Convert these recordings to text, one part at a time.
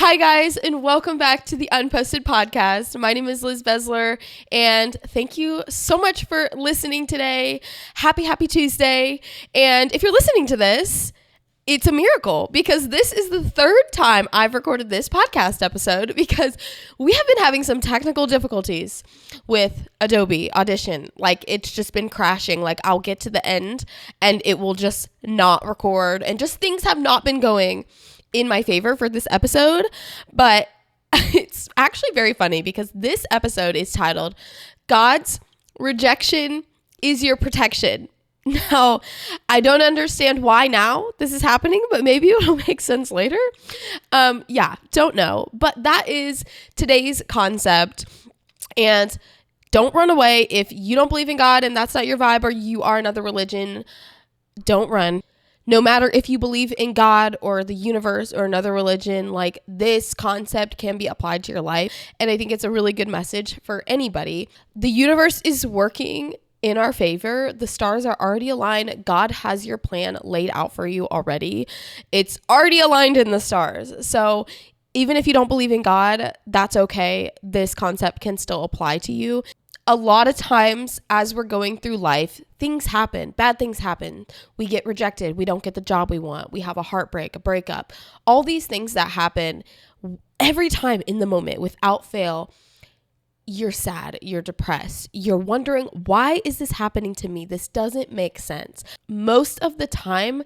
Hi guys, and welcome back to the Unposted podcast. My name is Liz Bezler, and thank you so much for listening today. Happy Tuesday. And if you're listening to this, it's a miracle because this is the third time I've recorded this podcast episode because we have been having some technical difficulties with Adobe Audition. Like, it's just been crashing. Like, I'll get to the end and it will just not record, and just things have not been going in my favor for this episode. But it's actually very funny because this episode is titled God's Rejection is Your Protection. Now, I don't understand why now this is happening, but maybe it'll make sense later. Don't know. But that is today's concept. And don't run away. If you don't believe in God and that's not your vibe, or you are another religion, don't run. No matter if you believe in God or the universe or another religion, like, this concept can be applied to your life. And I think it's a really good message for anybody. The universe is working in our favor. The stars are already aligned. God has your plan laid out for you already. It's already aligned in the stars. So even if you don't believe in God, that's okay. This concept can still apply to you. A lot of times as we're going through life, things happen, bad things happen. We get rejected. We don't get the job we want. We have a heartbreak, a breakup, all these things that happen every time in the moment without fail. You're sad, you're depressed, you're wondering, why is this happening to me? This doesn't make sense. Most of the time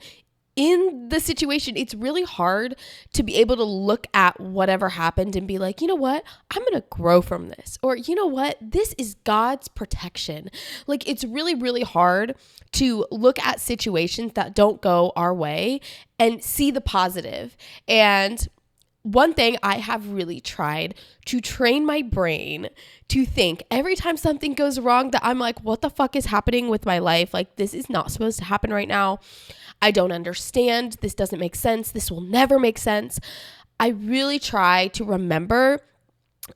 in the situation, it's really hard to be able to look at whatever happened and be like, you know what? I'm going to grow from this. Or, you know what? This is God's protection. Like, it's really, really hard to look at situations that don't go our way and see the positive. And one thing I have really tried to train my brain to think every time something goes wrong that I'm like, what the fuck is happening with my life? Like, this is not supposed to happen right now. I don't understand. This doesn't make sense. This will never make sense. I really try to remember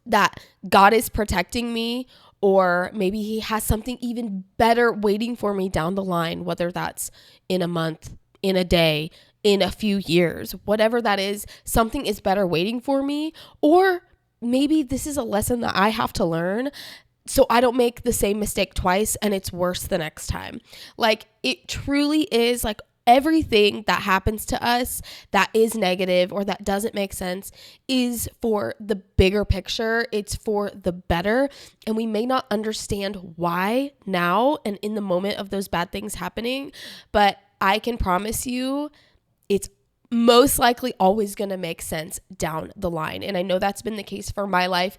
that God is protecting me, or maybe he has something even better waiting for me down the line, whether that's in a month, in a day, in a few years, whatever that is, something is better waiting for me. Or maybe this is a lesson that I have to learn so I don't make the same mistake twice and it's worse the next time. Like, it truly is, like, everything that happens to us that is negative or that doesn't make sense is for the bigger picture. It's for the better. And we may not understand why now and in the moment of those bad things happening, but I can promise you it's most likely always going to make sense down the line. And I know that's been the case for my life.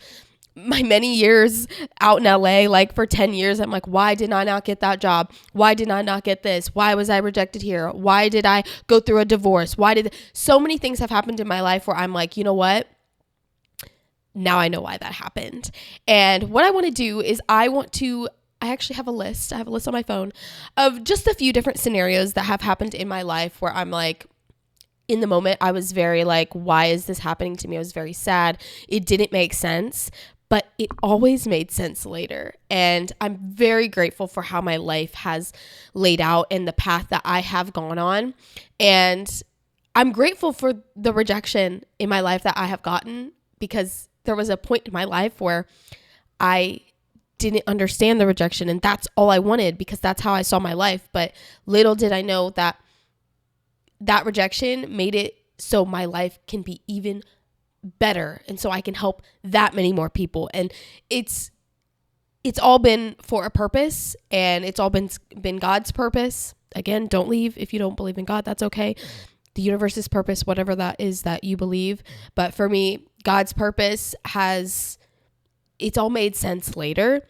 My many years out in LA, like for 10 years, I'm like, why did I not get that job? Why did I not get this? Why was I rejected here? Why did I go through a divorce? So many things have happened in my life where I'm like, you know what? Now I know why that happened. And what I want to do is I actually have a list. I have a list on my phone of just a few different scenarios that have happened in my life where I'm like, in the moment, I was very like, why is this happening to me? I was very sad. It didn't make sense. But it always made sense later. And I'm very grateful for how my life has laid out and the path that I have gone on. And I'm grateful for the rejection in my life that I have gotten, because there was a point in my life where I didn't understand the rejection, and that's all I wanted because that's how I saw my life. But little did I know that that rejection made it so my life can be even better, and so I can help that many more people. And it's all been for a purpose, and it's all been God's purpose. Again, don't leave if you don't believe in God. That's okay. The universe's purpose, whatever that is that you believe. But for me, God's purpose it's all made sense later.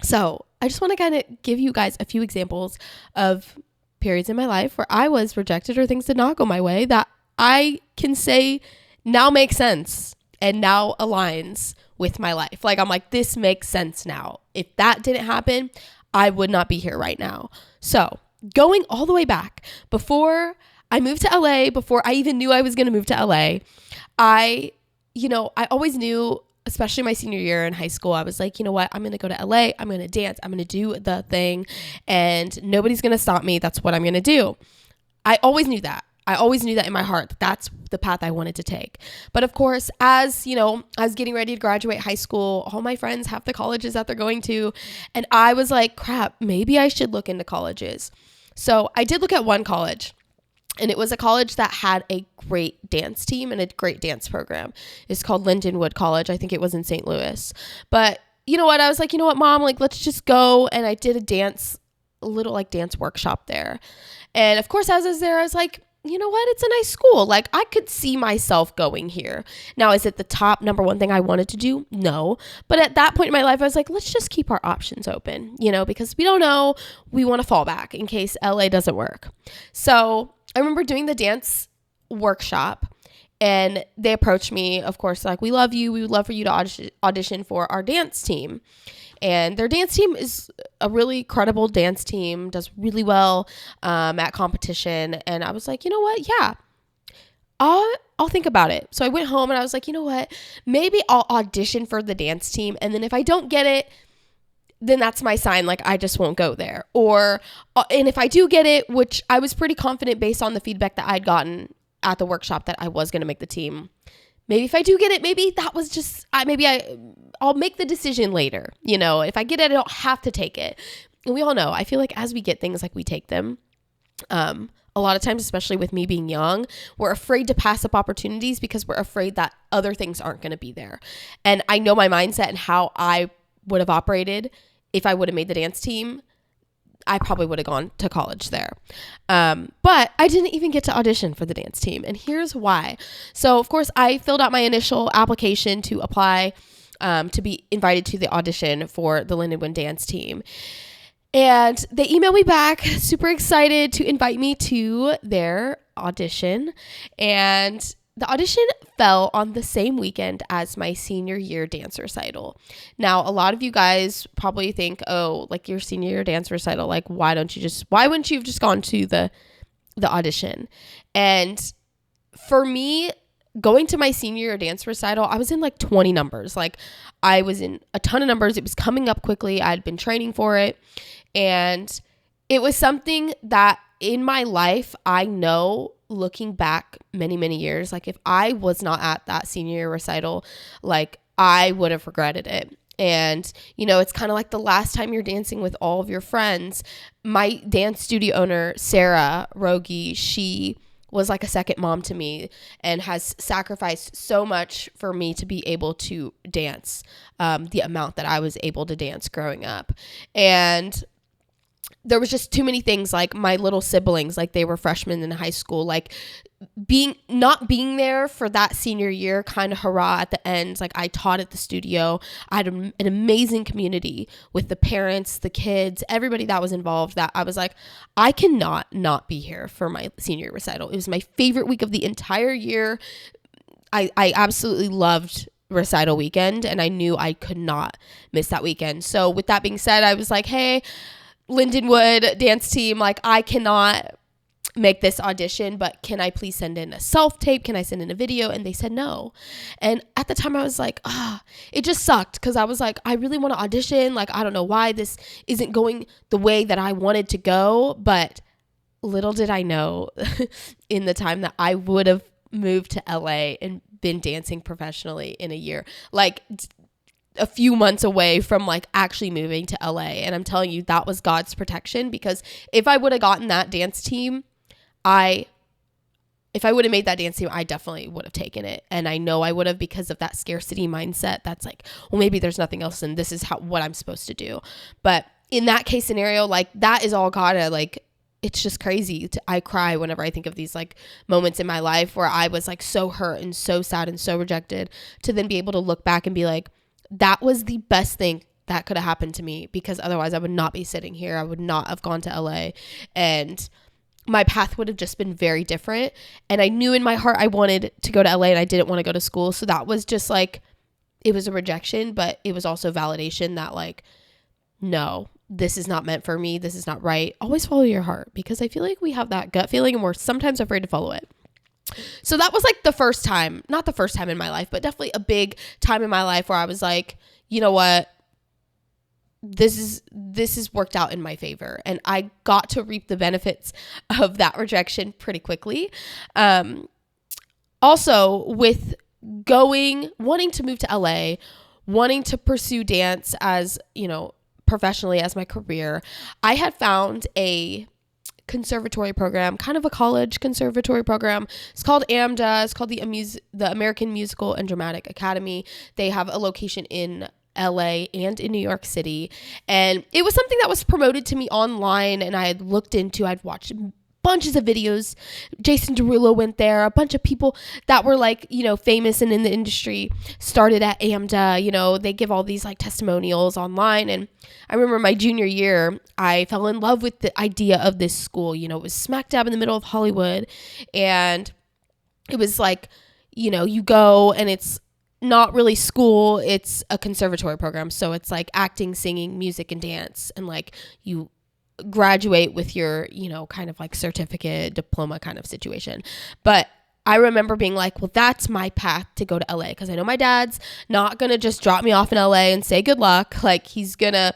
So I just want to kind of give you guys a few examples of periods in my life where I was rejected or things did not go my way that I can say now makes sense and now aligns with my life. Like, I'm like, this makes sense now. If that didn't happen, I would not be here right now. So going all the way back, before I moved to LA, before I even knew I was going to move to LA, I always knew, especially my senior year in high school, I was like, you know what? I'm going to go to LA. I'm going to dance. I'm going to do the thing, and nobody's going to stop me. That's what I'm going to do. I always knew that. I always knew that in my heart, that that's the path I wanted to take. But of course, as you know, I was getting ready to graduate high school, all my friends have the colleges that they're going to. And I was like, crap, maybe I should look into colleges. So I did look at one college. And it was a college that had a great dance team and a great dance program. It's called Lindenwood College. I think it was in St. Louis. But you know what? I was like, you know what, Mom? Like, let's just go. And I did a little like dance workshop there. And of course, as I was there, I was like, you know what? It's a nice school. Like, I could see myself going here. Now, is it the top number one thing I wanted to do? No. But at that point in my life, I was like, let's just keep our options open, you know, because we don't know. We want to fall back in case LA doesn't work. So I remember doing the dance workshop, and they approached me, of course, like, we love you. We would love for you to audition for our dance team. And their dance team is a really credible dance team, does really well at competition. And I was like, you know what? Yeah, I'll think about it. So I went home and I was like, you know what? Maybe I'll audition for the dance team. And then if I don't get it, then that's my sign, like, I just won't go there. And if I do get it, which I was pretty confident based on the feedback that I'd gotten at the workshop that I was going to make the team. Maybe if I do get it, maybe that was just, I'll make the decision later. You know, if I get it, I don't have to take it. And we all know, I feel like as we get things, like, we take them. A lot of times, especially with me being young, we're afraid to pass up opportunities because we're afraid that other things aren't going to be there. And I know my mindset and how I would have operated. If I would have made the dance team, I probably would have gone to college there. But I didn't even get to audition for the dance team. And here's why. So, of course, I filled out my initial application to apply to be invited to the audition for the Lindenwood dance team. And they emailed me back, super excited to invite me to their audition. And the audition fell on the same weekend as my senior year dance recital. Now, a lot of you guys probably think, oh, like, your senior year dance recital, like, why wouldn't you have just gone to the audition? And for me, going to my senior year dance recital, I was in like 20 numbers. Like, I was in a ton of numbers. It was coming up quickly. I'd been training for it. And it was something that in my life, I know, looking back many, many years, like, if I was not at that senior year recital, like, I would have regretted it. And, you know, it's kind of like the last time you're dancing with all of your friends. My dance studio owner, Sarah Rogi, she was like a second mom to me and has sacrificed so much for me to be able to dance the amount that I was able to dance growing up. And there was just too many things, like my little siblings, like, they were freshmen in high school, like, not being there for that senior year kind of hurrah at the end. Like, I taught at the studio. I had an amazing community with the parents, the kids, everybody that was involved, that I was like, I cannot not be here for my senior recital. It was my favorite week of the entire year. I absolutely loved recital weekend, and I knew I could not miss that weekend. So with that being said, I was like, hey, Lindenwood dance team, like, I cannot make this audition, but can I please send in a self-tape? Can I send in a video? And they said no. And at the time I was like, it just sucked, because I was like, I really want to audition. Like, I don't know why this isn't going the way that I wanted to go. But little did I know in the time that I would have moved to LA and been dancing professionally in a year. Like, a few months away from, like, actually moving to LA. And I'm telling you, that was God's protection, because if I would have gotten that dance team, if I would have made that dance team, I definitely would have taken it. And I know I would have, because of that scarcity mindset. That's like, well, maybe there's nothing else and this is what I'm supposed to do. But in that case scenario, like, that is all God. It's just crazy. I cry whenever I think of these, like, moments in my life where I was, like, so hurt and so sad and so rejected, to then be able to look back and be like, that was the best thing that could have happened to me, because otherwise I would not be sitting here. I would not have gone to LA, and my path would have just been very different. And I knew in my heart I wanted to go to LA, and I didn't want to go to school. So that was just like, it was a rejection, but it was also validation that, like, no, this is not meant for me. This is not right. Always follow your heart, because I feel like we have that gut feeling and we're sometimes afraid to follow it. So that was like the first time, not the first time in my life, but definitely a big time in my life where I was like, you know what? this is worked out in my favor, and I got to reap the benefits of that rejection pretty quickly. Also, with wanting to move to LA, wanting to pursue dance as, professionally as my career, I had found a conservatory program, kind of a college conservatory program. It's called AMDA. It's called the American Musical and Dramatic Academy. They have a location in LA and in New York City. And it was something that was promoted to me online, and I had looked into, I'd watched bunches of videos. Jason Derulo went there. A bunch of people that were like, famous and in the industry started at AMDA. They give all these like testimonials online. And I remember my junior year, I fell in love with the idea of this school. It was smack dab in the middle of Hollywood. And it was like, you go and it's not really school, it's a conservatory program. So it's like acting, singing, music, and dance. And like you graduate with your, kind of like certificate, diploma kind of situation. But I remember being like, well, that's my path to go to LA, because I know my dad's not going to just drop me off in LA and say good luck. Like he's going to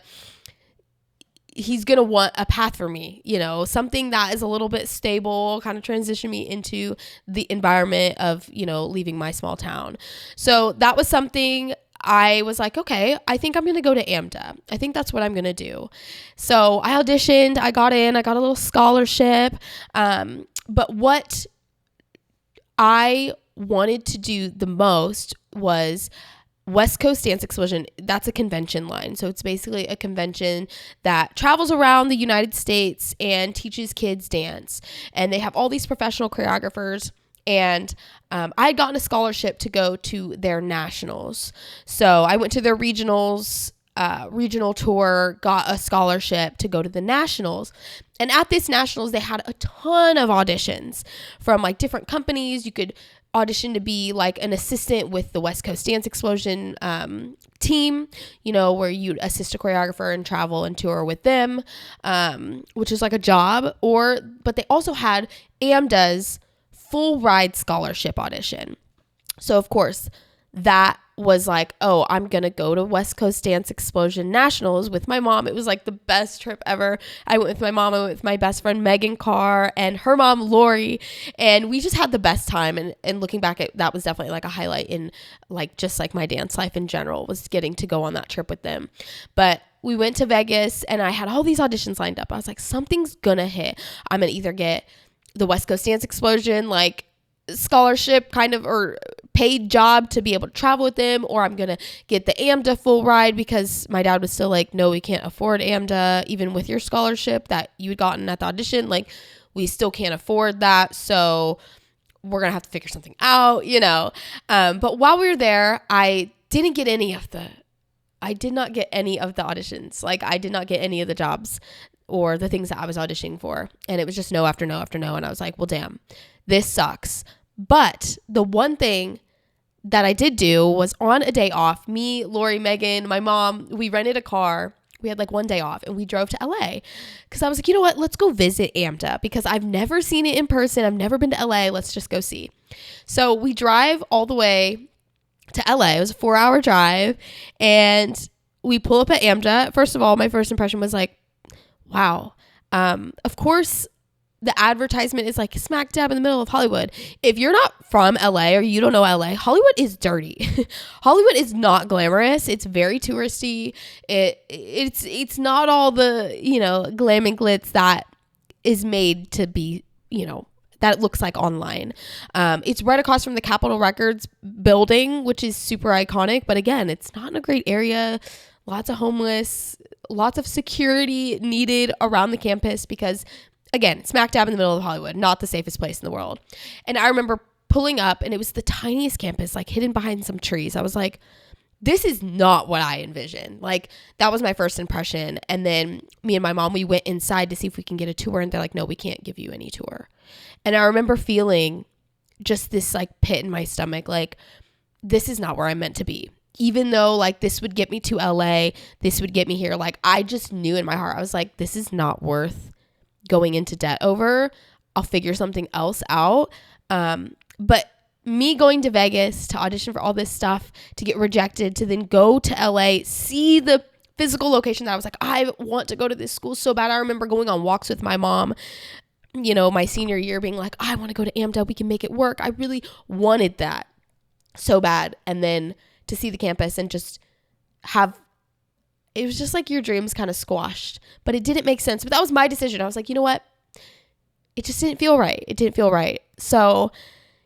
want a path for me, something that is a little bit stable, kind of transition me into the environment of, leaving my small town. So that was something I was like, okay, I think I'm going to go to AMDA. I think that's what I'm going to do. So I auditioned, I got in, I got a little scholarship. But what I wanted to do the most was West Coast Dance Explosion. That's a convention line. So it's basically a convention that travels around the United States and teaches kids dance. And they have all these professional choreographers. And I had gotten a scholarship to go to their nationals. So I went to their regional tour, got a scholarship to go to the nationals. And at this nationals, they had a ton of auditions from like different companies. You could audition to be like an assistant with the West Coast Dance Explosion team, where you'd assist a choreographer and travel and tour with them, which is like a job. But they also had AMDA's full ride scholarship audition. So of course that was like, oh, I'm going to go to West Coast Dance Explosion Nationals with my mom. It was like the best trip ever. I went with my mom, I went with my best friend, Megan Carr, and her mom, Lori. And we just had the best time. And looking back, that was definitely like a highlight in like, just like my dance life in general, was getting to go on that trip with them. But we went to Vegas and I had all these auditions lined up. I was like, something's going to hit. I'm going to either get the West Coast Dance Explosion, like scholarship kind of, or paid job to be able to travel with them, or I'm going to get the AMDA full ride, because my dad was still like, no, we can't afford AMDA, even with your scholarship that you had gotten at the audition. Like we still can't afford that. So we're going to have to figure something out, But while we were there, I did not get any of the auditions. Like I did not get any of the jobs or the things that I was auditioning for. And it was just no after no after no. And I was like, well, damn, this sucks. But the one thing that I did do was, on a day off, me, Lori, Megan, my mom, we rented a car. We had like one day off and we drove to LA, because I was like, you know what, let's go visit AMDA, because I've never seen it in person. I've never been to LA. Let's just go see. So we drive all the way to LA. It was a 4-hour drive, and we pull up at AMDA. First of all, my first impression was like, wow. Of course, the advertisement is like smack dab in the middle of Hollywood. If you're not from LA or you don't know LA, Hollywood is dirty. Hollywood is not glamorous. It's very touristy. It's not all the, glam and glitz that is made to be, that it looks like online. It's right across from the Capitol Records building, which is super iconic. But again, it's not in a great area. Lots of homeless, lots of security needed around the campus, because again, smack dab in the middle of Hollywood, not the safest place in the world. And I remember pulling up, and it was the tiniest campus, like hidden behind some trees. I was like, this is not what I envisioned. Like, that was my first impression. And then me and my mom, we went inside to see if we can get a tour, and they're like, no, we can't give you any tour. And I remember feeling just this like pit in my stomach, like, this is not where I'm meant to be. Even though like this would get me to LA, this would get me here. Like, I just knew in my heart, I was like, this is not worth going into debt over. I'll figure something else out. But me going to Vegas to audition for all this stuff, to get rejected, to then go to LA, see the physical location that I was like, I want to go to this school so bad. I remember going on walks with my mom, my senior year, being like, I want to go to AMDA. We can make it work. I really wanted that so bad. And then to see the campus and just it was just like your dreams kind of squashed, but it didn't make sense. But that was my decision. I was like, you know what? It just didn't feel right. It didn't feel right. So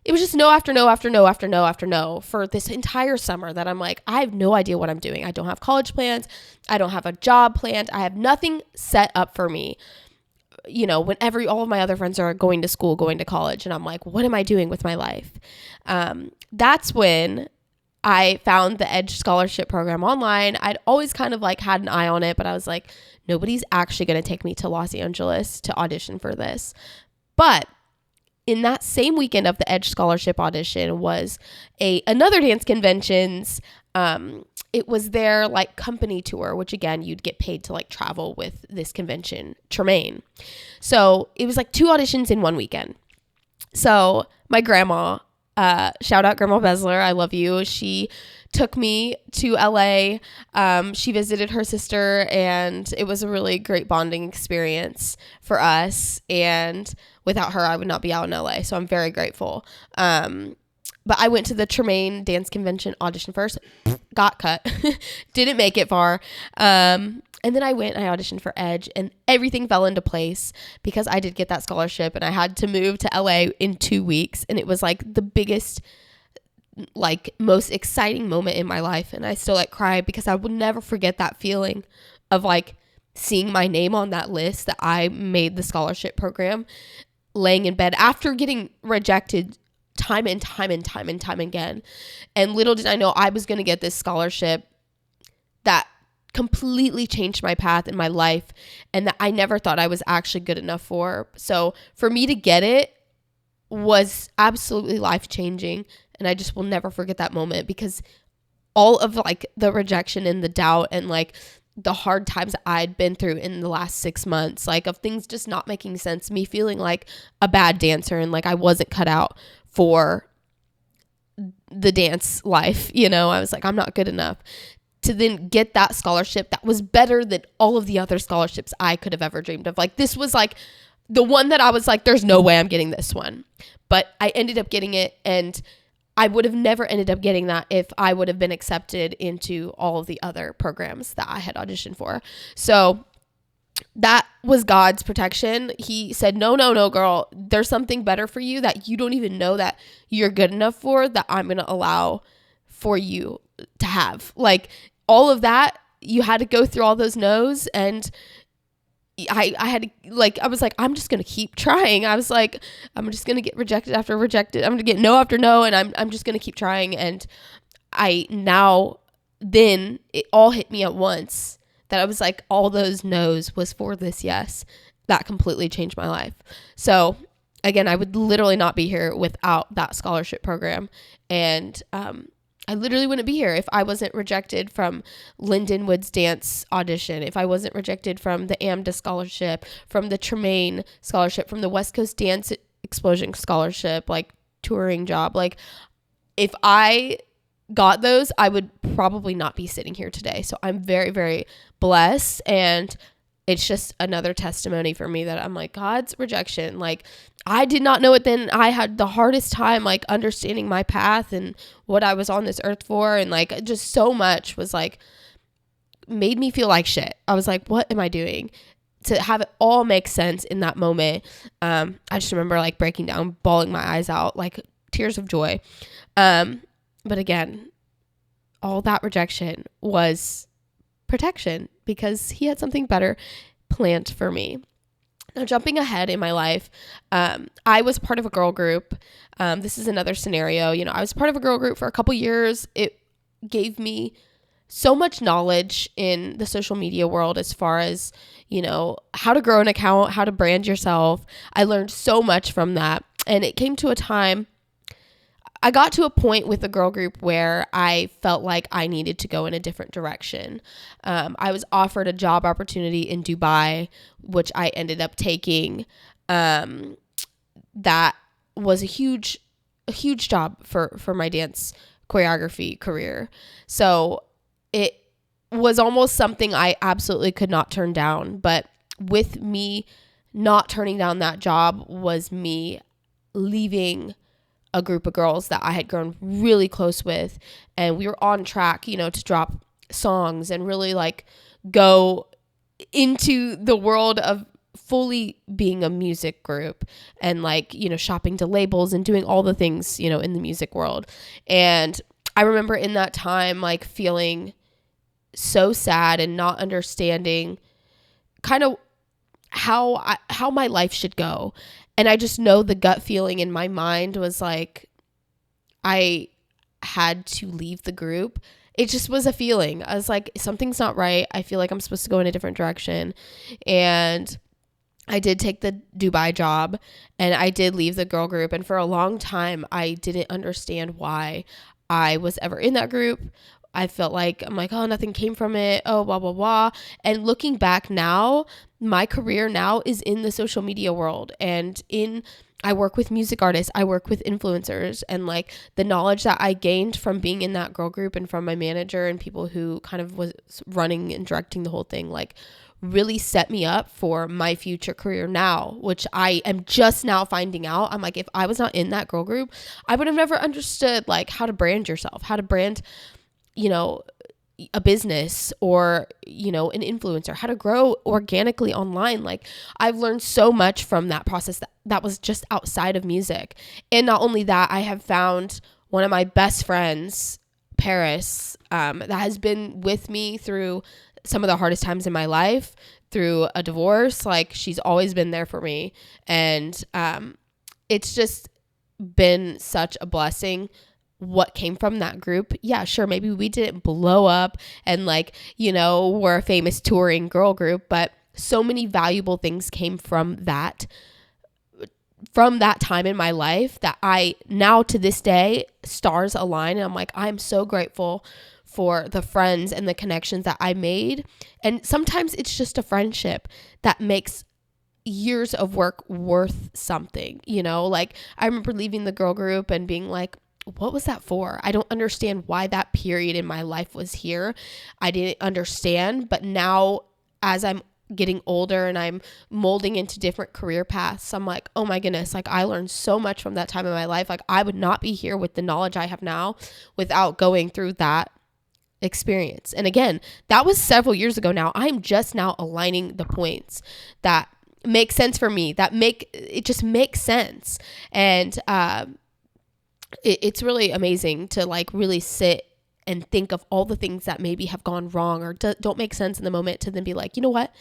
it was just no after no after no after no after no for this entire summer that I'm like, I have no idea what I'm doing. I don't have college plans. I don't have a job planned. I have nothing set up for me. When all of my other friends are going to school, going to college, and I'm like, what am I doing with my life? That's when I found the Edge scholarship program online. I'd always kind of like had an eye on it, but I was like, nobody's actually going to take me to Los Angeles to audition for this. But in that same weekend of the Edge scholarship audition was another dance convention's, it was their like company tour, which again, you'd get paid to like travel with this convention, Tremaine. So it was like 2 auditions in one weekend. So my grandma, shout out Grandma Bezler, I love you. She took me to LA. She visited her sister, and it was a really great bonding experience for us. And without her, I would not be out in LA. So I'm very grateful. But I went to the Tremaine Dance Convention audition first, got cut, didn't make it far. And then I went and I auditioned for Edge, and everything fell into place because I did get that scholarship, and I had to move to LA in 2 weeks. And it was like the biggest, like most exciting moment in my life. And I still like cry because I will never forget that feeling of like seeing my name on that list that I made the scholarship program, laying in bed after getting rejected time and time and time and time again. And little did I know I was going to get this scholarship that completely changed my path in my life, and that I never thought I was actually good enough for. So for me to get it was absolutely life-changing, and I just will never forget that moment, because all of like the rejection and the doubt and like the hard times I'd been through in the last 6 months, like of things just not making sense, me feeling like a bad dancer and like I wasn't cut out for the dance life, I was like, I'm not good enough. To then get that scholarship that was better than all of the other scholarships I could have ever dreamed of. Like this was like the one that I was like, there's no way I'm getting this one. But I ended up getting it, and I would have never ended up getting that if I would have been accepted into all of the other programs that I had auditioned for. So that was God's protection. He said, no, girl, there's something better for you that you don't even know that you're good enough for, that I'm going to allow for you to have. Like all of that, you had to go through all those no's, and I had to, like, I was like, I'm just going to keep trying. I was like, I'm just going to get rejected after rejected. I'm going to get no after no. And I'm just going to keep trying. And then it all hit me at once that I was like, all those no's was for this yes. That completely changed my life. So again, I would literally not be here without that scholarship program. And, I literally wouldn't be here if I wasn't rejected from Lindenwood's dance audition, if I wasn't rejected from the AMDA scholarship, from the Tremaine scholarship, from the West Coast Dance Explosion scholarship, like touring job. Like if I got those, I would probably not be sitting here today. So I'm very, very blessed. And it's just another testimony for me that I'm like, God's rejection. Like I did not know it then. I had the hardest time like understanding my path and what I was on this earth for. And like just so much was like made me feel like shit. I was like, what am I doing? To have it all make sense in that moment. I just remember like breaking down, bawling my eyes out, like tears of joy. But again, all that rejection was protection because he had something better planned for me. Now, jumping ahead in my life, I was part of a girl group. This is another scenario. I was part of a girl group for a couple years. It gave me so much knowledge in the social media world as far as, how to grow an account, how to brand yourself. I learned so much from that. And it came to a time, I got to a point with the girl group where I felt like I needed to go in a different direction. I was offered a job opportunity in Dubai, which I ended up taking. That was a huge job for my dance choreography career. So it was almost something I absolutely could not turn down. But with me not turning down that job was me leaving a group of girls that I had grown really close with, and we were on track, to drop songs and really like go into the world of fully being a music group and like, shopping to labels and doing all the things, in the music world. And I remember in that time, like feeling so sad and not understanding kind of how my life should go. And I just know the gut feeling in my mind was like, I had to leave the group. It just was a feeling. I was like, something's not right. I feel like I'm supposed to go in a different direction. And I did take the Dubai job and I did leave the girl group. And for a long time, I didn't understand why I was ever in that group. I felt like, I'm like, oh, nothing came from it. Oh, blah, blah, blah. And looking back now, my career now is in the social media world, and I work with music artists, I work with influencers, and like the knowledge that I gained from being in that girl group and from my manager and people who kind of was running and directing the whole thing, like really set me up for my future career now, which I am just now finding out. I'm like, if I was not in that girl group, I would have never understood like how to brand yourself, how to brand a business or, an influencer, how to grow organically online. Like I've learned so much from that process that was just outside of music. And not only that, I have found one of my best friends, Paris, that has been with me through some of the hardest times in my life, through a divorce. Like she's always been there for me. And it's just been such a blessing what came from that group. Yeah, sure, maybe we didn't blow up and like, we're a famous touring girl group, but so many valuable things came from that time in my life that I now to this day, stars align, and I'm like, I'm so grateful for the friends and the connections that I made. And sometimes it's just a friendship that makes years of work worth something, like I remember leaving the girl group and being like, what was that for? I don't understand why that period in my life was here. I didn't understand. But now as I'm getting older and I'm molding into different career paths, I'm like, oh my goodness, like I learned so much from that time in my life. Like I would not be here with the knowledge I have now without going through that experience. And again, that was several years ago now. I'm just now aligning the points that make sense for me, it just makes sense. And, it's really amazing to like really sit and think of all the things that maybe have gone wrong or don't make sense in the moment, to then be like, you know what,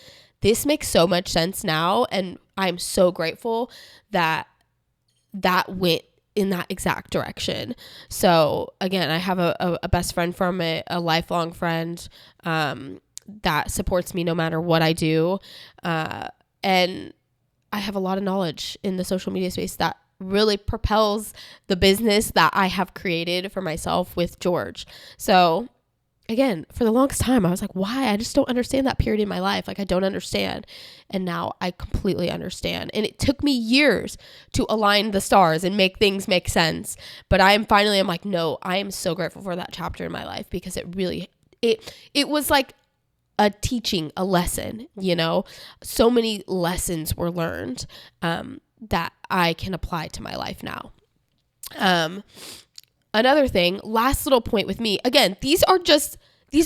this makes so much sense now. And I'm so grateful that went in that exact direction. So again, I have a best friend from it, a lifelong friend that supports me no matter what I do. And I have a lot of knowledge in the social media space that really propels the business that I have created for myself with George. So again, for the longest time, I was like, why? I just don't understand that period in my life. Like I don't understand. And now I completely understand. And it took me years to align the stars and make things make sense. But I'm like, no, I am so grateful for that chapter in my life, because it really, it was like a teaching, a lesson, so many lessons were learned, that I can apply to my life now. Another thing, last little point with me, again, these are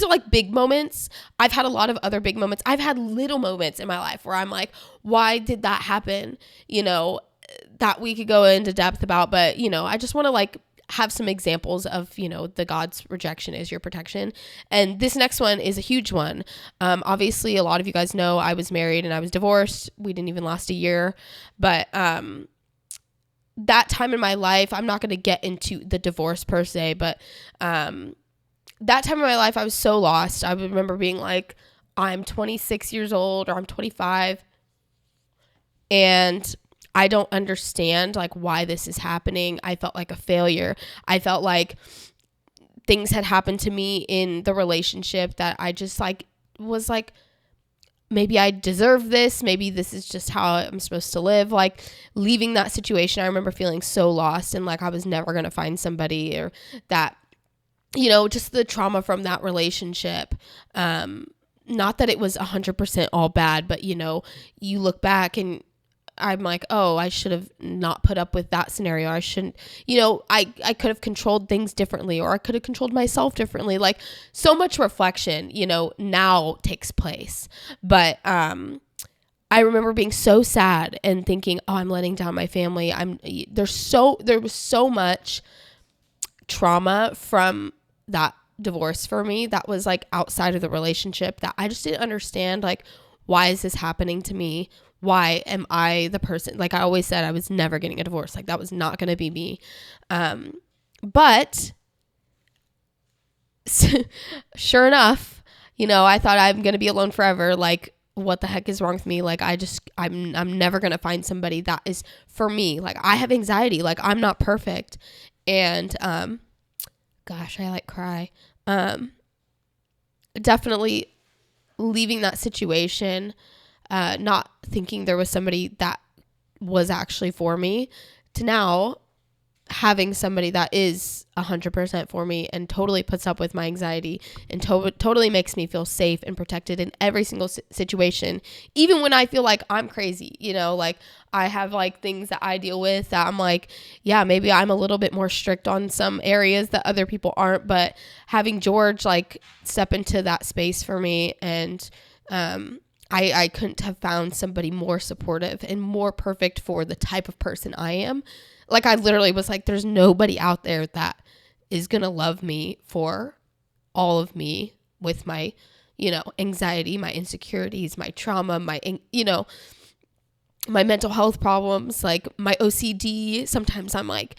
like big moments. I've had a lot of other big moments. I've had little moments in my life where I'm like, why did that happen? That we could go into depth about, but I just want to like have some examples of, the God's rejection is your protection. And this next one is a huge one. Obviously a lot of you guys know I was married and I was divorced. We didn't even last a year, but, that time in my life, I'm not going to get into the divorce per se, but, that time in my life, I was so lost. I remember being like, I'm 26 years old or I'm 25 and I don't understand like why this is happening. I felt like a failure. I felt like things had happened to me in the relationship that I just like was like, maybe I deserve this. Maybe this is just how I'm supposed to live. Like leaving that situation, I remember feeling so lost and like I was never going to find somebody or that just the trauma from that relationship. Not that it was 100% all bad, but, you look back and I'm like, oh, I should have not put up with that scenario. I shouldn't, I could have controlled things differently, or I could have controlled myself differently. Like, so much reflection, now takes place. But, I remember being so sad and thinking, oh, I'm letting down my family. There was so much trauma from that divorce for me that was like outside of the relationship, that I just didn't understand, like, why is this happening to me? Why am I the person? Like, I always said I was never getting a divorce. Like, that was not going to be me. But sure enough, I thought I'm going to be alone forever. Like, what the heck is wrong with me? Like, I'm never going to find somebody that is for me. Like, I have anxiety. Like, I'm not perfect. And, gosh, I like cry. Definitely leaving that situation, not thinking there was somebody that was actually for me, to now having somebody that is 100% for me and totally puts up with my anxiety and totally makes me feel safe and protected in every single situation, even when I feel like I'm crazy. Like, I have like things that I deal with that I'm like, yeah, maybe I'm a little bit more strict on some areas that other people aren't, but having George like step into that space for me, and I couldn't have found somebody more supportive and more perfect for the type of person I am. Like, I literally was like, there's nobody out there that is going to love me for all of me with my, anxiety, my insecurities, my trauma, my mental health problems, like my OCD. Sometimes I'm like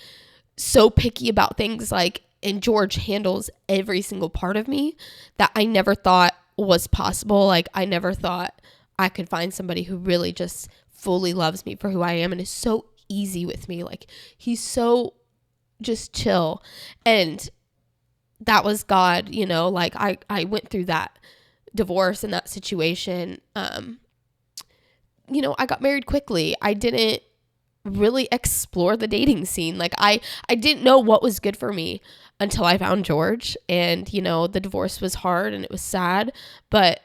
so picky about things, like, and George handles every single part of me that I never thought was possible. Like, I never thought I could find somebody who really just fully loves me for who I am and is so easy with me. Like, he's so just chill. And that was God, like, I went through that divorce and that situation. I got married quickly. I didn't really explore the dating scene. Like, I didn't know what was good for me until I found George. And, the divorce was hard and it was sad, but,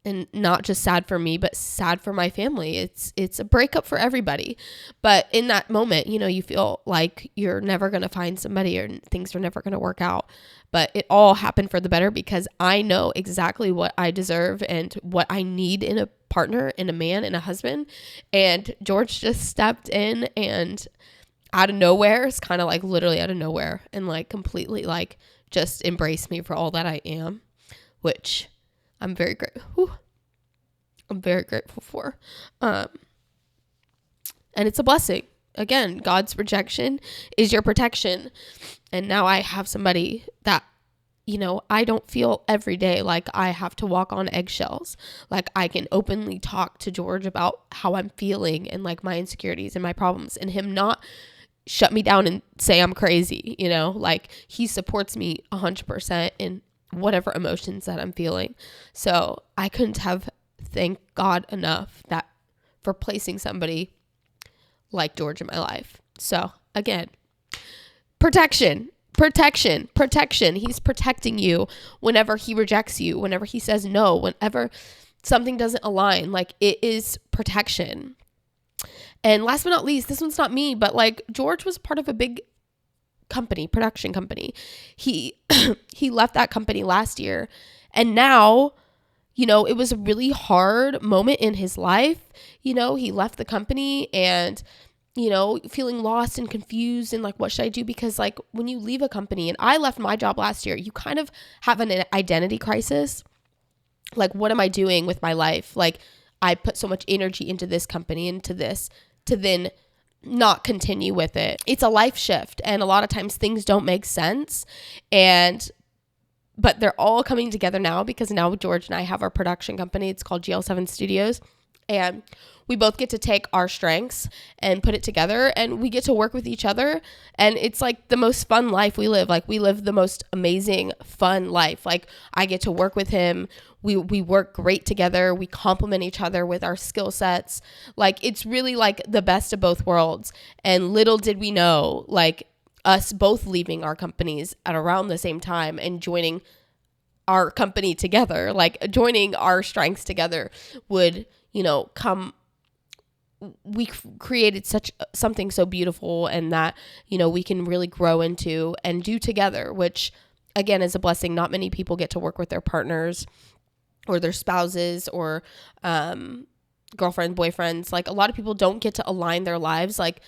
and not just sad for me, but sad for my family. It's a breakup for everybody. But in that moment, you feel like you're never going to find somebody, or things are never going to work out. But it all happened for the better, because I know exactly what I deserve and what I need in a partner, in a man, in a husband. And George just stepped in and out of nowhere, it's kind of like literally out of nowhere, and like completely like just embraced me for all that I am, which I'm very grateful for. And it's a blessing. Again, God's rejection is your protection. And now I have somebody that, I don't feel every day like I have to walk on eggshells. Like, I can openly talk to George about how I'm feeling and like my insecurities and my problems, and him not shut me down and say I'm crazy. Like, he supports me 100% in whatever emotions that I'm feeling. So I couldn't have thanked God enough that for placing somebody like George in my life. So again, protection. He's protecting you whenever he rejects you, whenever he says no, whenever something doesn't align. Like, it is protection. And last but not least, this one's not me, but like, George was part of a big production company. He left that company last year, and now, it was a really hard moment in his life. He left the company and, feeling lost and confused and like, what should I do? Because like, when you leave a company, and I left my job last year, you kind of have an identity crisis. Like, what am I doing with my life? Like, I put so much energy into this company, into this, to then not continue with it. It's a life shift, and a lot of times things don't make sense, but they're all coming together now, because now George and I have our production company. It's called GL7 Studios, and we both get to take our strengths and put it together, and we get to work with each other, and it's like the most fun life we live. Like, we live the most amazing fun life. Like, I get to work with him. We work great together. We complement each other with our skill sets. Like, it's really like the best of both worlds. And little did we know, like, us both leaving our companies at around the same time and joining our company together, like joining our strengths together would, we created something so beautiful, and that, we can really grow into and do together, which again is a blessing. Not many people get to work with their partners or their spouses or girlfriends, boyfriends. Like, a lot of people don't get to align their lives like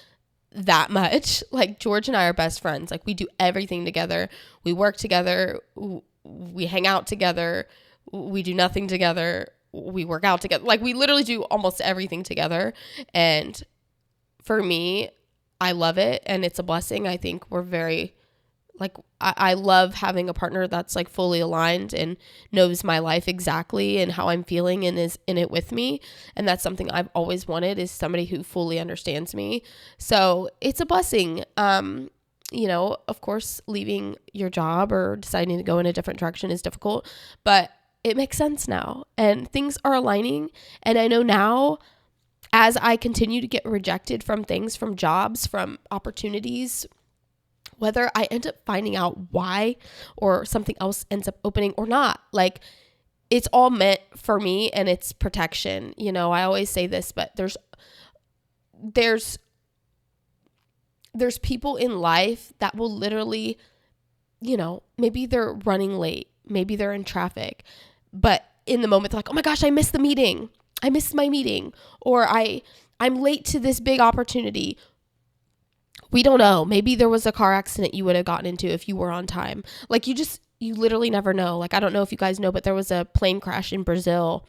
that much. Like, George and I are best friends. Like, we do everything together. We work together. We hang out together. We do nothing together. We work out together. Like, we literally do almost everything together. And for me, I love it, and it's a blessing. I think we're very, like, I love having a partner that's like fully aligned and knows my life exactly and how I'm feeling and is in it with me. And that's something I've always wanted, is somebody who fully understands me. So it's a blessing. Of course, leaving your job or deciding to go in a different direction is difficult, but it makes sense now, and things are aligning. And I know now, as I continue to get rejected from things, from jobs, from opportunities, whether I end up finding out why or something else ends up opening or not, like, it's all meant for me, and it's protection. I always say this, but there's people in life that will literally, maybe they're running late, maybe they're in traffic, but in the moment they're like, oh my gosh, I missed the meeting. I missed my meeting. Or I'm late to this big opportunity. We don't know. Maybe there was a car accident you would have gotten into if you were on time. Like, you literally never know. Like, I don't know if you guys know, but there was a plane crash in Brazil,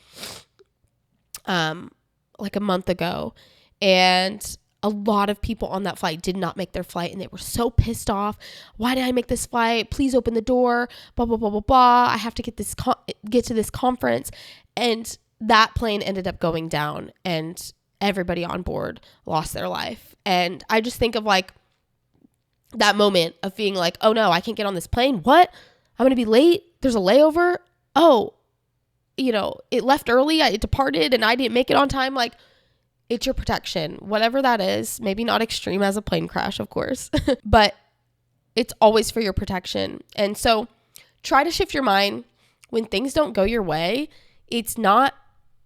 like a month ago. And a lot of people on that flight did not make their flight, and they were so pissed off. Why did I make this flight? Please open the door. Blah, blah, blah, blah, blah. I have to get to this conference. And that plane ended up going down, and everybody on board lost their life. And I just think of like that moment of being like, oh no, I can't get on this plane. What? I'm going to be late. There's a layover. Oh, it left early. It departed and I didn't make it on time. Like, it's your protection, whatever that is. Maybe not extreme as a plane crash, of course, but it's always for your protection. And so try to shift your mind when things don't go your way. It's not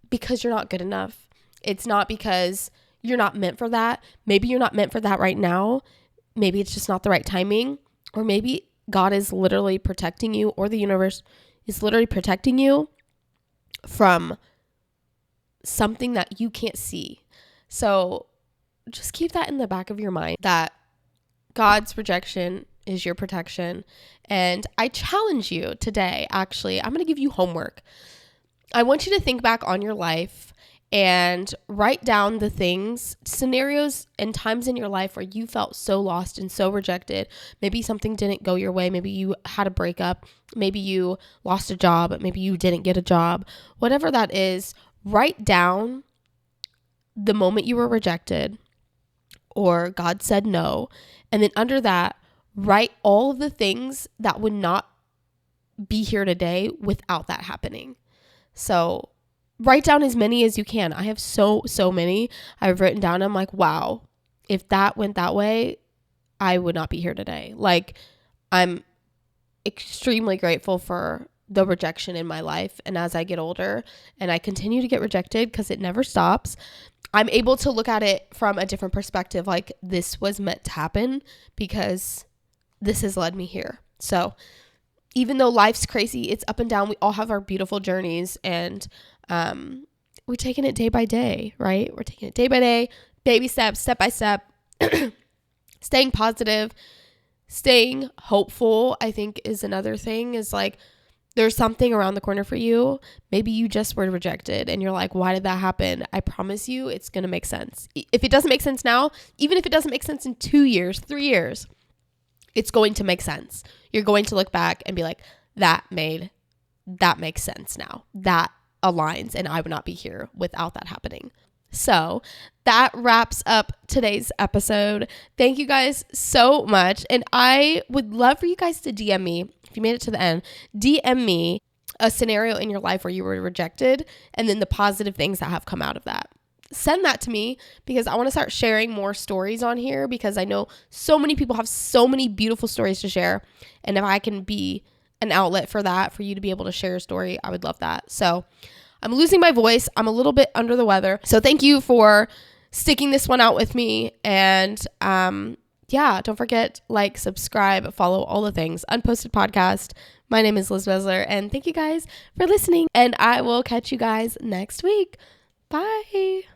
because you're not good enough. It's not because you're not meant for that. Maybe you're not meant for that right now. Maybe it's just not the right timing, or maybe God is literally protecting you, or the universe is literally protecting you from something that you can't see. So just keep that in the back of your mind, that God's rejection is your protection. And I challenge you today, actually, I'm going to give you homework. I want you to think back on your life and write down the things, scenarios and times in your life where you felt so lost and so rejected. Maybe something didn't go your way. Maybe you had a breakup. Maybe you lost a job. Maybe you didn't get a job. Whatever that is, write down the moment you were rejected or God said no. And then under that, write all of the things that would not be here today without that happening. So write down as many as you can. I have so many I've written down. I'm like, wow, if that went that way, I would not be here today. Like, I'm extremely grateful for the rejection in my life. And as I get older and I continue to get rejected, because it never stops, I'm able to look at it from a different perspective. Like, this was meant to happen because this has led me here. So even though life's crazy, it's up and down, we all have our beautiful journeys, and we're taking it day by day, right? We're taking it day by day, baby steps, step by step, staying positive, staying hopeful, I think is another thing, is like, there's something around the corner for you. Maybe you just were rejected and you're like, why did that happen? I promise you it's going to make sense. If it doesn't make sense now, even if it doesn't make sense in 2 years, 3 years, it's going to make sense. You're going to look back and be like, that makes sense now. That aligns, and I would not be here without that happening. So that wraps up today's episode. Thank you guys so much. And I would love for you guys to DM me, if you made it to the end, DM me a scenario in your life where you were rejected and then the positive things that have come out of that. send that to me, because I want to start sharing more stories on here, because I know so many people have so many beautiful stories to share. And if I can be an outlet for that, for you to be able to share your story, I would love that. So I'm losing my voice. I'm a little bit under the weather. So thank you for sticking this one out with me. And yeah, don't forget, like, subscribe, follow, all the things. Unposted Podcast. My name is Liz Bezler, and thank you guys for listening. And I will catch you guys next week. Bye.